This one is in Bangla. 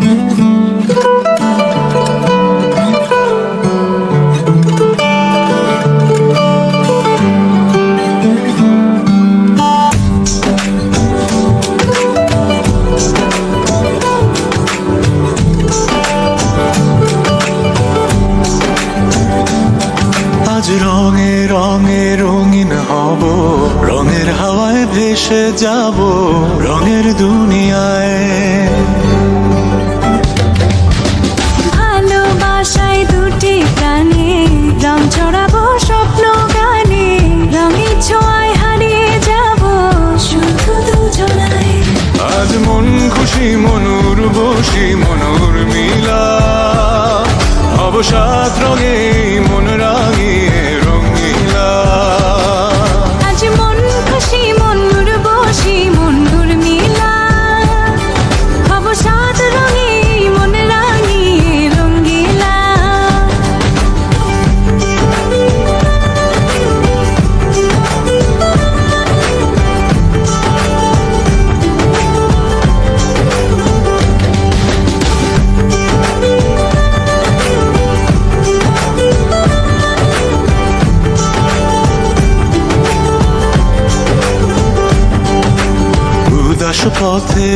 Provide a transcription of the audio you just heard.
আজ রঙে রঙে রঙিন হব, রঙের হাওয়ায় ভেসে যাব রঙের দুনিয়ায়। ভালোবাসায় দুটি প্রাণে রং ছড়াবো স্বপ্ন গানে, রঙের ছোঁয়ায় হারিয়ে যাব শুধু দুজনায়। আজ মন খুশি মনুর বসি মনুর মিলা, অবসাদ রঙে মন রাঙিয়ে রঙিলা। আজ মন খুশি মনুর বসি মনুর মিলা, অবসাদ রঙে মন রাঙিয়ে রঙ্গিলা। উদাস পথে